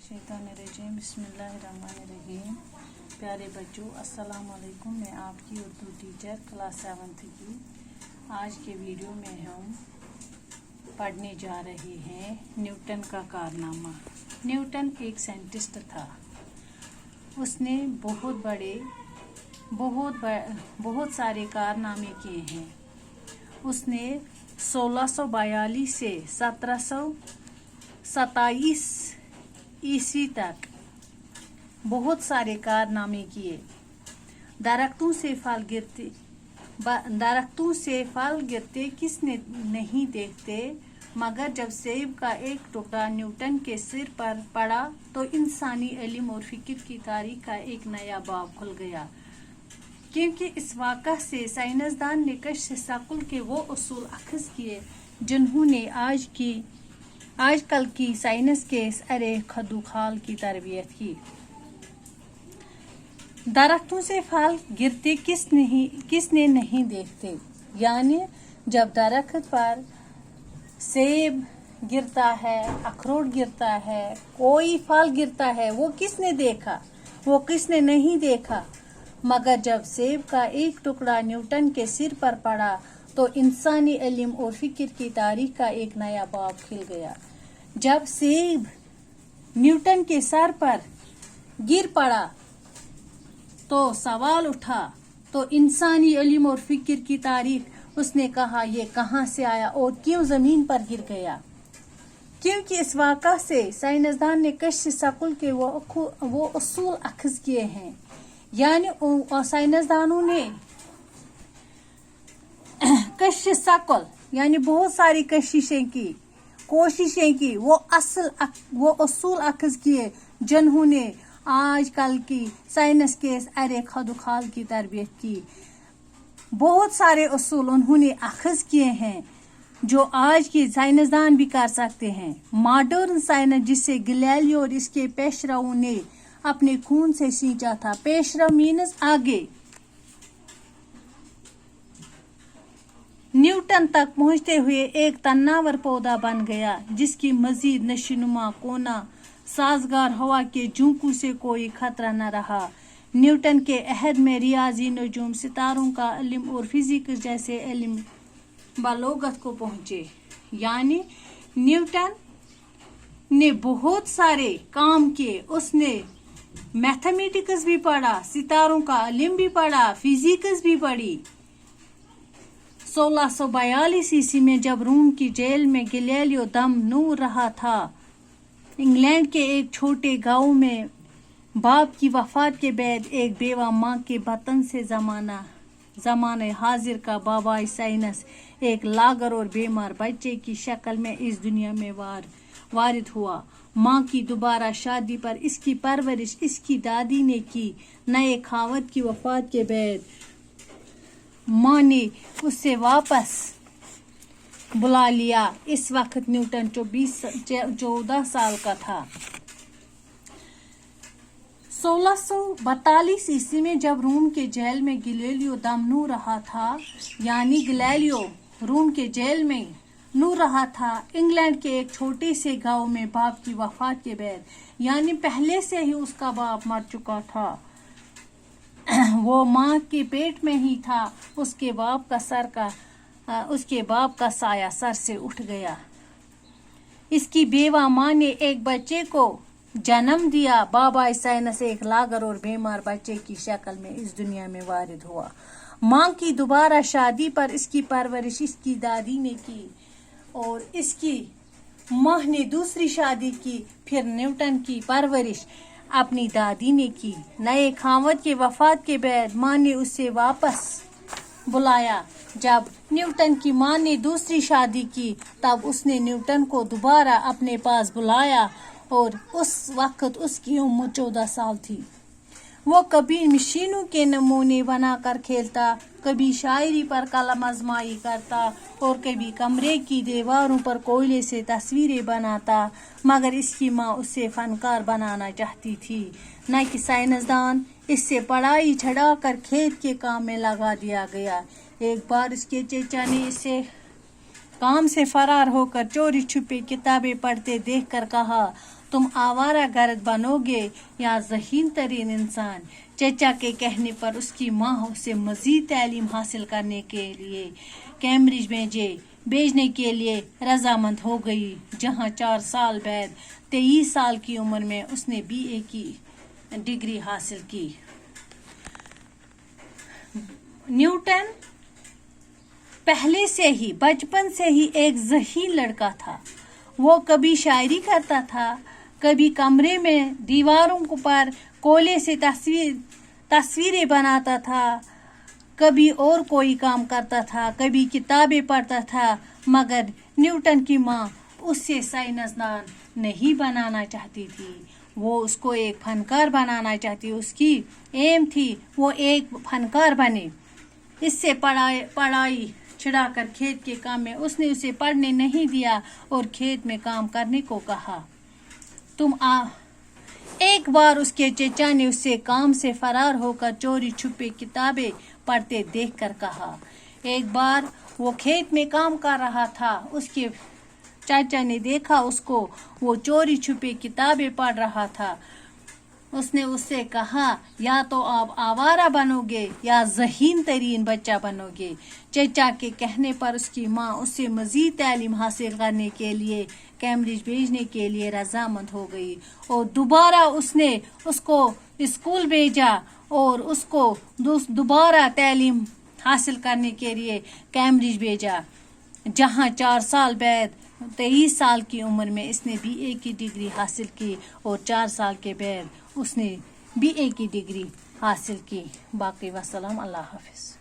शैतानिर्रजीम बिस्मिल्लाहिर्रहमानिर्रहीम। प्यारे बच्चों, अस्सलाम वालेकुम। मैं आपकी उर्दू टीचर क्लास 7 की। आज के वीडियो में हम पढ़ने जा रहे हैं न्यूटन का कारनामा। न्यूटन एक साइंटिस्ट था। उसने बहुत सारे कारनामे किए हैं। उसने 1642 से 1727 ईस्वी तक बहुत सारे कारनामे किए। दरख्तों से फल गिरते किसने नहीं देखते, मगर जब सेब का एक टुकड़ा न्यूटन के सिर पर पड़ा तो इंसानी इल्म और फिक्र की तारीख का एक नया बाब खुल गया। क्योंकि इस वाक़या से साइंसदान ने कश्फ सकुल के वो उसूल अखज़ किए जिन्होंने आजकल की साइंस के अरे खदुखाल की तरबियत की। दरख्तों से फल गिरते किसने नहीं देखते, यानी जब दरख्त पर सेब गिरता है, अखरोट गिरता है, कोई फल गिरता है, वो किसने देखा? वो किसने नहीं देखा। मगर जब सेब का एक टुकड़ा न्यूटन के सिर पर पड़ा तो इंसानी इल्म और फिक्र की तारीख का एक नया बाब खिल गया। जब सेब न्यूटन के सर पर गिर पड़ा तो सवाल उठा, तो इंसानी इल्म और फिक्र की तारीख। उसने कहा, ये कहाँ से आया और क्यों जमीन पर गिर गया। क्योंकि इस वाक़या से साइंसदान ने कश्फ सकुल के वो उसूल अखज़ किए हैं, यानी साइंसदानों ने कश्फ सकुल यानी बहुत सारी कोशिशें की, वो उसूल अखज़ किए जिन्होंने आजकल की साइंस के अरे खदुखाल की तरबियत की। बहुत सारे उसूल उन्होंने अखज़ किए हैं जो आज के साइंसदान भी कर सकते हैं। मॉडर्न साइंस जिसे गैलीलियो और इसके पेशराओं ने अपने खून से सींचा था। पेशरा मीन्स आगे। न्यूटन तक पहुंचते हुए एक तन्नावर पौधा बन गया जिसकी मजीद नशीनुमा कोना साजगार हवा के झोंकों से कोई खतरा न रहा। न्यूटन के अहद में रियाजी, नजूम, सितारों का इल्म और फिजिक्स जैसे इल्म बलोगत को पहुंचे। यानी न्यूटन ने बहुत सारे काम किए। उसने मैथमेटिक्स भी पढ़ा, सितारों का इल्म भी पढ़ा, फिजिक्स भी पढ़ी। 1642 ईस्वी में जब रोम की जेल में गैलीलियो दम नूर रहा था, इंग्लैंड के एक छोटे गांव में बाप की वफात के बाद एक बेवा माँ के बतन से ज़माने हाजिर का बाबा साइंस एक लागर और बीमार बच्चे की शक्ल में इस दुनिया में वारिद हुआ। माँ की दोबारा शादी पर इसकी परवरिश इसकी दादी ने की। नए खावत की वफात के बाद माँ ने उसे वापस बुला लिया। इस वक्त न्यूटन 14 साल का था। 1642 ईस्वी में जब रोम के जेल में गैलीलियो दम नू रहा था, यानी गैलीलियो रोम के जेल में नू रहा था, इंग्लैंड के एक छोटे से गांव में बाप की वफात के बाद, यानी पहले से ही उसका बाप मर चुका था, वो माँ के पेट में ही था। उसके बाप का साया सर से उठ गया। इसकी बेवा माँ ने एक बच्चे को जन्म दिया। बाबा साइंस एक लागर और बीमार बच्चे की शक्ल में इस दुनिया में वारिद हुआ। माँ की दोबारा शादी पर इसकी परवरिश इसकी दादी ने की और इसकी माँ ने दूसरी शादी की। फिर न्यूटन की परवरिश अपनी दादी ने की। नए खावत के वफात के बाद माँ ने उसे वापस बुलाया। जब न्यूटन की माँ ने दूसरी शादी की तब उसने न्यूटन को दोबारा अपने पास बुलाया और उस वक्त उसकी उम्र 14 साल थी। वो कभी मशीनों के नमूने बनाकर खेलता, कभी शायरी पर कलम आजमाई करता और कभी कमरे की दीवारों पर कोयले से तस्वीरें बनाता। मगर इसकी माँ उसे फनकार बनाना चाहती थी, न कि साइंसदान। इससे पढ़ाई छड़ाकर खेत के काम में लगा दिया गया। एक बार इसके चेचा ने इसे काम से फरार होकर चोरी छुपे किताबें पढ़ते देखकर कहा, तुम आवारा गर्द बनोगे या ज़हीन तरीन इंसान। चचा के कहने पर उसकी माँ उसे मज़ीद तालीम हासिल करने के लिए कैम्ब्रिज भेजने के लिए रजामंद हो गई, जहाँ 4 साल बाद 23 साल की उम्र में उसने BA की डिग्री हासिल की। न्यूटन पहले से ही बचपन से ही एक ज़हीन लड़का था। वो कभी शायरी करता था, कभी कमरे में दीवारों पर कोयले से तस्वीरें बनाता था, कभी और कोई काम करता था, कभी किताबें पढ़ता था। मगर न्यूटन की माँ उससे साइंसदान नहीं बनाना चाहती थी, वो उसको एक फनकार बनाना चाहती। उसकी एम थी वो एक फनकार बने। इससे पढ़ाई छिड़ाकर खेत के काम में उसने उसे पढ़ने नहीं दिया और खेत में काम करने को कहा। एक बार उसके चचा ने उसे काम से फरार होकर चोरी छुपे किताबें पढ़ते देखकर कहा। एक बार वो खेत में काम कर रहा था, उसके चाचा ने देखा उसको, वो चोरी छुपे किताबें पढ़ रहा था। उसने उससे कहा, या तो आप आवारा बनोगे या ज़हीन तरीन बच्चा बनोगे। चचा के कहने पर उसकी माँ उससे मज़ीद तालीम हासिल करने के लिए कैम्ब्रिज भेजने के लिए रजामंद हो गई और दोबारा उसने उसको स्कूल भेजा और उसको दोबारा तालीम हासिल करने के लिए कैम्ब्रिज भेजा, जहाँ 4 साल बाद 23 साल की उम्र में इसने BA की डिग्री हासिल की और 4 साल के बाद उसने BA की डिग्री हासिल की। बाकी वसलाम, अल्लाह हाफिज़।